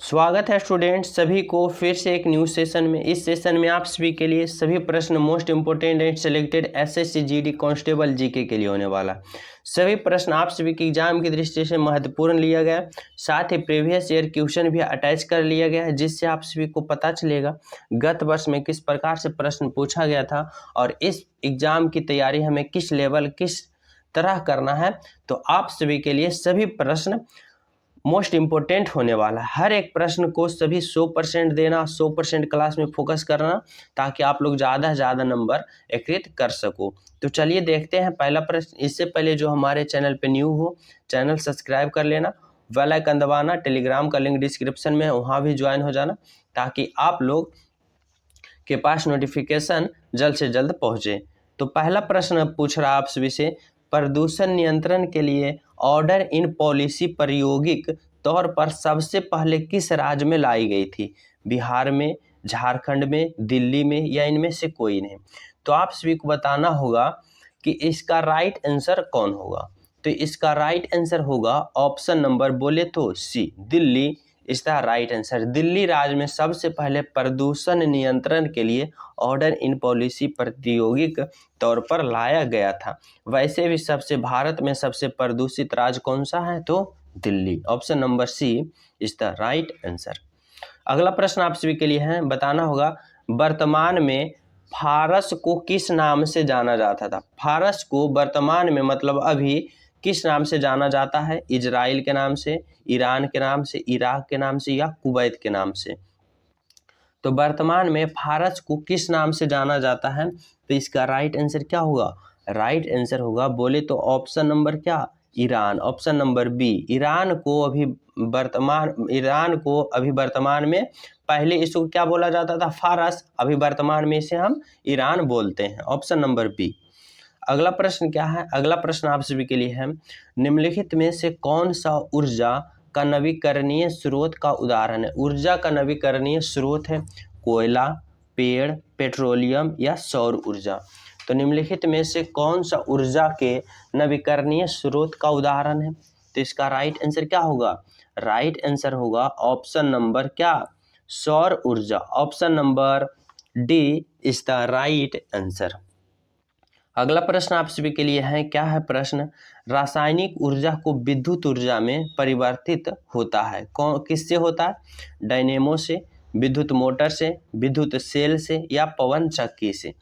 स्वागत है स्टूडेंट्स सभी को फिर से एक न्यू सेशन में। इस सेशन में आप सभी के लिए सभी प्रश्न most important and selected SSC GD constable GK के लिए होने वाला। सभी प्रश्न आप सभी के एग्जाम की दृष्टि से महत्वपूर्ण लिया गया, साथ ही प्रीवियस ईयर क्वेश्चन भी अटैच कर लिया गया है, जिससे आप सभी को पता चलेगा गत वर्ष में किस प्रकार से प्रश्न पूछा गया था और इस एग्जाम की तैयारी हमें किस लेवल किस तरह करना है। तो आप सभी के लिए सभी प्रश्न मोस्ट इम्पोर्टेंट होने वाला है। हर एक प्रश्न को सभी 100% देना, 100% क्लास में फोकस करना, ताकि आप लोग ज़्यादा से ज़्यादा नंबर एकत्रित कर सको। तो चलिए देखते हैं पहला प्रश्न। इससे पहले जो हमारे चैनल पे न्यू हो, चैनल सब्सक्राइब कर लेना, बेल आइकन दबाना, टेलीग्राम का लिंक डिस्क्रिप्शन में है, वहाँ भी ज्वाइन हो जाना, ताकि आप लोग के पास नोटिफिकेशन जल्द से जल्द पहुँचे। तो पहला प्रश्न पूछ रहा आप सभी से, प्रदूषण नियंत्रण के लिए ऑर्डर इन पॉलिसी प्रायोगिक तौर पर सबसे पहले किस राज्य में लाई गई थी? बिहार में, झारखंड में, दिल्ली में, या इनमें से कोई नहीं? तो आप सभी को बताना होगा कि इसका राइट आंसर कौन होगा। तो इसका राइट आंसर होगा ऑप्शन नंबर बोले तो सी, दिल्ली इसका राइट आंसर। दिल्ली राज्य में सबसे पहले प्रदूषण नियंत्रण के लिए ऑर्डर इन पॉलिसी प्रायोगिक तौर पर लाया गया था। वैसे भी भारत में सबसे प्रदूषित राज्य कौन सा है? तो Delhi. Option number C is the right answer. अगला प्रश्न आप सभी के लिए है, बताना होगा वर्तमान में फारस को किस नाम से जाना जाता था? फारस को वर्तमान में मतलब अभी किस नाम से जाना जाता है? इजराइल के नाम से, ईरान के नाम से, इराक के नाम से, या कुवैत के नाम से? तो वर्तमान में फारस को किस नाम से जाना जाता है? तो इसका राइट आंसर क्या होगा? राइट आंसर होगा बोले तो ऑप्शन नंबर क्या, Iran. Option number B. Iran को अभी वर्तमान में, पहले इसको क्या बोला जाता था? फारस। अभी वर्तमान में इसे हम ईरान बोलते हैं। Option number B. अगला प्रश्न क्या है? अगला प्रश्न आप सभी के लिए है, निम्नलिखित में से कौन सा ऊर्जा का नवीकरणीय स्रोत का उदाहरण है? ऊर्जा का नवीकरणीय स्रोत है कोयला, पेड़, पेट्रोलियम, या सौर ऊर्जा? तो निम्नलिखित में से कौन सा ऊर्जा के नवीकरणीय स्रोत का उदाहरण है? तो इसका राइट आंसर क्या होगा? राइट आंसर होगा ऑप्शन नंबर क्या, सौर ऊर्जा। Option number D is the right answer. अगला प्रश्न आप सभी के लिए है, क्या है प्रश्न? रासायनिक ऊर्जा को विद्युत ऊर्जा में परिवर्तित होता है, कौन किससे होता है? डायनेमो से, विद्युत मोटर से, विद्युत सेल से, या पवन चक्की से?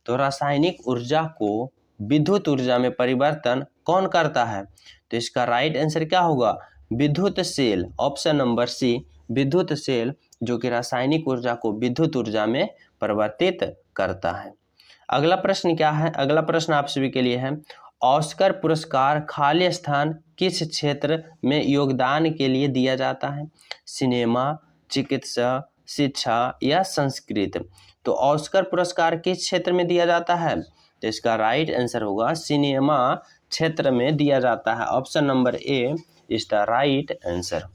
तो रासायनिक ऊर्जा को विद्युत ऊर्जा में परिवर्तन कौन करता है? तो इसका राइट आंसर क्या होगा? विद्युत सेल। ऑप्शन नंबर सी, विद्युत सेल, जो कि रासायनिक ऊर्जा को विद्युत ऊर्जा में परिवर्तित करता है। अगला प्रश्न क्या है? अगला प्रश्न आप सभी के लिए है, ऑस्कर पुरस्कार खाली स्थान किस क्षेत्र में योगदान के लिए दिया जाता है? सिनेमा, चिकित्सा, शिक्षा, या संस्कृत? तो ऑस्कर पुरस्कार किस क्षेत्र में दिया जाता है? तो इसका राइट आंसर होगा सिनेमा क्षेत्र में दिया जाता है। Option number A is the right answer.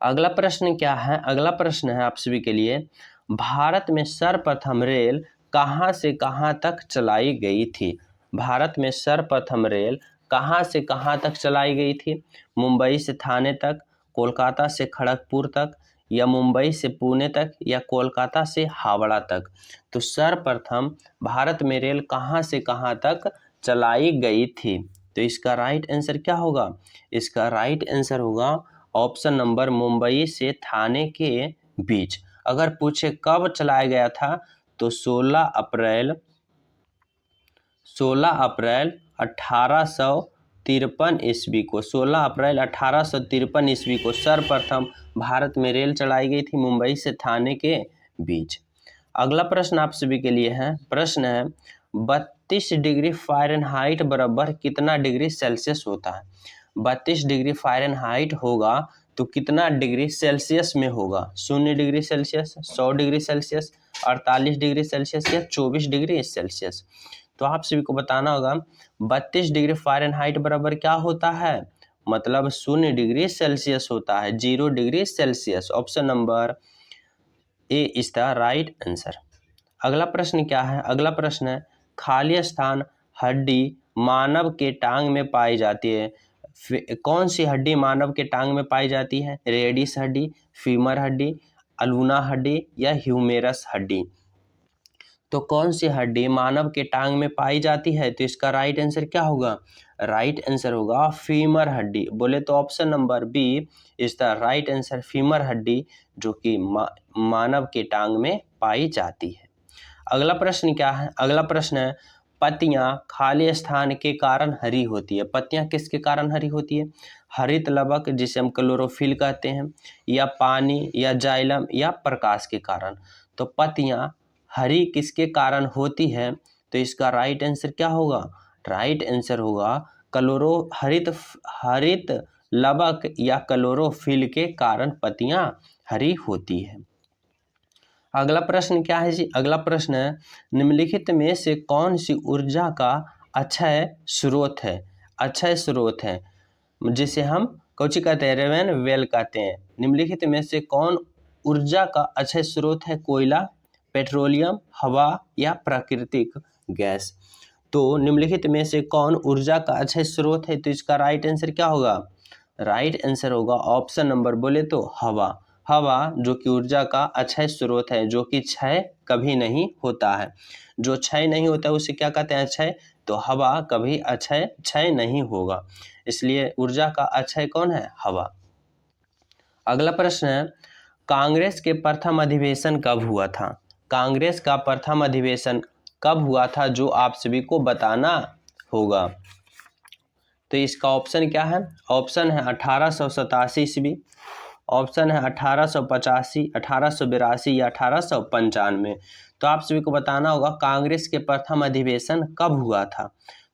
अगला प्रश्न क्या है? अगला प्रश्न है आप सभी के लिए, भारत में सर्वप्रथम रेल कहाँ से कहाँ तक चलाई गई थी? भारत में सर्वप्रथम रेल कहाँ से कहाँ तक चलाई गई थी? मुंबई से थाने तक, कोलकाता से खड़गपुर तक, या मुंबई से पुणे तक, या कोलकाता से हावड़ा तक? तो सर्वप्रथम भारत में रेल कहाँ से कहाँ तक चलाई गई थी? तो इसका राइट आंसर क्या होगा? इसका राइट आंसर होगा ऑप्शन नंबर मुंबई से थाने के बीच। अगर पूछे कब चलाया गया था, तो 16 अप्रैल 1853 ईस्वी को, 16 अप्रैल 1853 ईस्वी को सर्वप्रथम भारत में रेल चलाई गई थी मुंबई से थाने के बीच। अगला प्रश्न आप सभी के लिए है, प्रश्न है 32 डिग्री फ़ारेनहाइट बराबर कितना डिग्री सेल्सियस होता है? 32 डिग्री फ़ारेनहाइट होगा तो कितना डिग्री सेल्सियस में होगा? 0 degree Celsius, 100 degree Celsius, 48 degree Celsius, या 24 डिग्री सेल्सियस? तो आप सभी को बताना होगा 32 डिग्री फ़ारेनहाइट बराबर क्या होता है? मतलब 0 डिग्री सेल्सियस होता है, 0 degree Celsius. Option number A is the right answer. अगला प्रश्न क्या है? अगला प्रश्न है, खाली स्थान हड्डी मानव के टांग में पाई जाती है, कौन सी हड्डी मानव के टांग में पाई जाती है? रेडिस हड्डी, फीमर हड्डी, अल्वुना हड्डी या ह्यूमेरस हड्डी? तो कौन सी हड्डी मानव के टांग में पाई जाती है? तो इसका राइट आंसर क्या होगा? राइट आंसर होगा फीमर हड्डी। बोले तो option number B is the right answer, femur हड्डी, जो कि मानव के टांग में पाई जाती है। अगला प्रश्न क्या है? अगला प्रश्न है, पत्तियां खाली स्थान के कारण हरी होती है। पत्तियां किसके कारण हरी होती है? हरित लवक, जिसे हम क्लोरोफिल कहते हैं, या पानी, या जाइलम, या प्रकाश के कारण। तो पत्तियां हरी किसके कारण होती है? तो इसका राइट आंसर क्या होगा? राइट आंसर होगा हरित लवक या क्लोरोफिल के कारण पत्तियां हरी होती है। अगला प्रश्न क्या है जी? अगला प्रश्न है, निम्नलिखित में से कौन सी ऊर्जा का अक्षय स्रोत है? अक्षय स्रोत है जिसे हम कौची कहते हैं? रेवेन वेल कहते हैं। निम्नलिखित में से कौन ऊर्जा का अक्षय स्रोत है? कोयला, पेट्रोलियम, हवा या प्राकृतिक गैस? तो निम्नलिखित में से कौन ऊर्जा का अक्षय स्रोत है? तो इसका राइट आंसर क्या होगा? राइट आंसर होगा ऑप्शन नंबर, बोले तो हवा। हवा जो कि ऊर्जा का अक्षय स्रोत है, जो कि क्षय कभी नहीं होता है। जो क्षय नहीं होता है उसे क्या कहते हैं? अक्षय। तो हवा कभी क्षय नहीं होगा, इसलिए ऊर्जा का अक्षय कौन है? हवा। अगला प्रश्न है, कांग्रेस के प्रथम अधिवेशन कब हुआ था? कांग्रेस का प्रथम अधिवेशन कब हुआ था, जो आप सभी को बताना होगा। तो इसका ऑप्शन क्या है? ऑप्शन है 1887 ईस्वी, ऑप्शन है 1885, 1882 या 1895। तो आप सभी को बताना होगा कांग्रेस के प्रथम अधिवेशन कब हुआ था।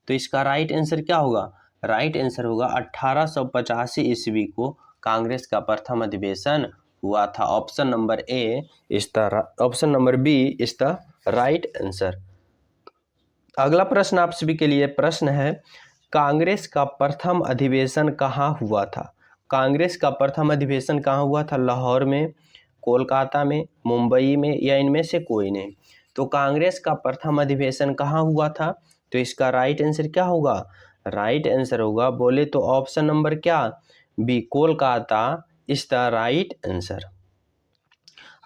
तो इसका राइट आंसर क्या होगा? राइट आंसर होगा 1885 ईस्वी को कांग्रेस का प्रथम अधिवेशन हुआ था। Option number A is the option number B is the right answer. अगला प्रश्न आप सभी के लिए प्रश्न है, कांग्रेस का प्रथम अधिवेशन कहाँ हुआ था? कांग्रेस का प्रथम अधिवेशन कहाँ हुआ था? लाहौर में, कोलकाता में, मुंबई में, या इनमें से कोई नहीं? तो कांग्रेस का प्रथम अधिवेशन कहाँ हुआ था? तो इसका राइट आंसर क्या होगा? राइट आंसर होगा, बोले तो ऑप्शन नंबर क्या? B, Kolkata is the right answer.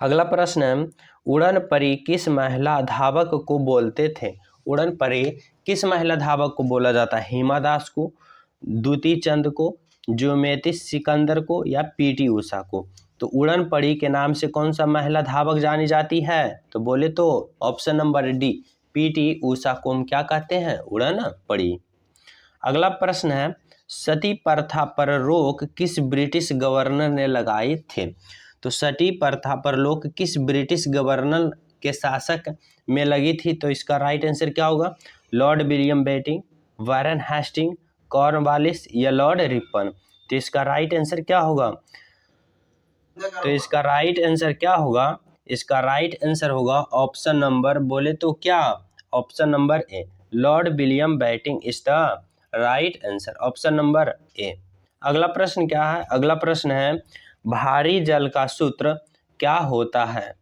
अगला प्रश्न है, उड़न परी किस महिला धावक को बोलते थे? उड़न परी किस महिला धावक को बोला जाता है? हिमा दास को, द्युति चंद को, ज्योति सिकंदर को, या पीटी उषा को? तो उड़न परी के नाम से कौन सा महिला धावक जानी जाती है? तो बोले तो option number D, PT Usha को हम क्या कहते हैं? उड़न परी। अगला प्रश्न है, सती प्रथा पर रोक किस ब्रिटिश गवर्नर ने लगाई थे? तो सती प्रथा पर रोक किस ब्रिटिश गवर्नर के शासक में लगी थी? तो इसका राइट आंसर क्या होगा? Lord William Bentinck, Warren Hastings, Cornwallis या लॉर्ड रिपन? तो इसका राइट आंसर क्या होगा? तो इसका राइट आंसर क्या होगा? इसका राइट आंसर होगा ऑप्शन नंबर, बोले तो क्या? Option number A, Lord William Bentinck is the right answer, option number ए। अगला प्रश्न क्या है? अगला प्रश्न है, भारी जल का सूत्र क्या होता है?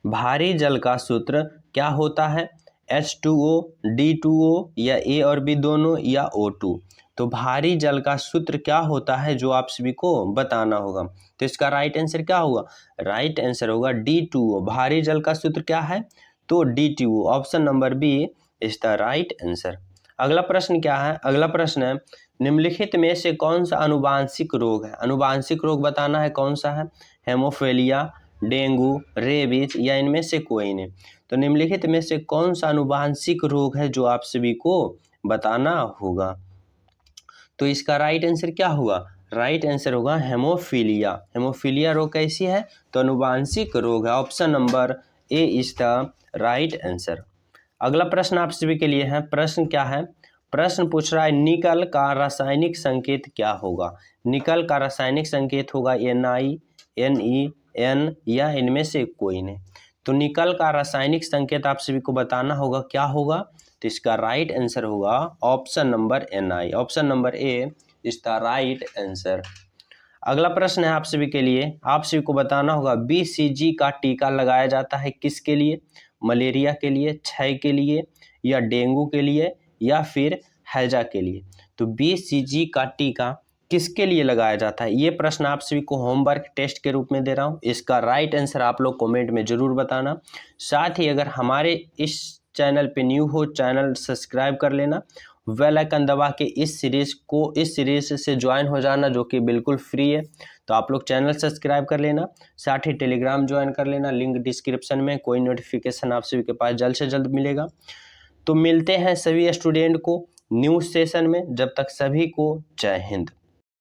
भारी जल का सूत्र क्या होता है? H2O, D2O, या A और B दोनों, या O2? तो भारी जल का सूत्र क्या होता है, जो आप सभी को बताना होगा। तो इसका राइट आंसर क्या होगा? राइट आंसर होगा D2O। भारी जल का सूत्र क्या है? तो D2O, option number B is the right answer. अगला प्रश्न क्या है? अगला प्रश्न है, निम्नलिखित में से कौन सा अनुवांशिक रोग है? अनुवांशिक रोग बताना है कौन सा है? हेमोफीलिया, डेंगू, रेबीज, या इनमें से कोई नहीं? तो निम्नलिखित में से कौन सा अनुवांशिक रोग है, जो आप सभी को बताना होगा। तो इसका राइट आंसर क्या होगा? राइट आंसर होगा हेमोफीलिया। हेमोफीलिया रोग कैसी है? तो अनुवांशिक रोग है। Option number A is the right answer. अगला प्रश्न आप सभी के लिए है। प्रश्न क्या है? प्रश्न पूछ रहा है, निकल का रासायनिक संकेत क्या होगा? निकल का रासायनिक संकेत होगा Na, Ne, N, या इनमें से कोई नहीं? तो निकल का रासायनिक संकेत आप सभी को बताना होगा, क्या होगा? तो इसका राइट आंसर होगा option number Ni, option number A is the right answer. अगला प्रश्न है आप सभी के लिए, आप सभी को बताना होगा, BCG का टीका लगाया जाता है किसके लिए? मलेरिया के लिए, क्षय के लिए, या डेंगू के लिए, या फिर हैजा के लिए? तो BCG का टीका किसके लिए लगाया जाता है? ये प्रश्न आप सभी को होमवर्क टेस्ट के रूप में दे रहा हूँ। इसका राइट आंसर आप लोग कमेंट में ज़रूर बताना। साथ ही अगर हमारे इस चैनल पे न्यू हो, चैनल सब्सक्राइब कर लेना, बेल आइकन दबा के इस सीरीज से ज्वाइन हो जाना, जो कि बिल्कुल फ्री है। तो आप लोग चैनल सब्सक्राइब कर लेना, साथ ही टेलीग्राम ज्वाइन कर लेना, लिंक डिस्क्रिप्शन में। कोई नोटिफिकेशन आप सभी के पास जल्द से जल्द मिलेगा। तो मिलते हैं सभी स्टूडेंट को न्यू सेशन में। जब तक सभी को जय हिंद।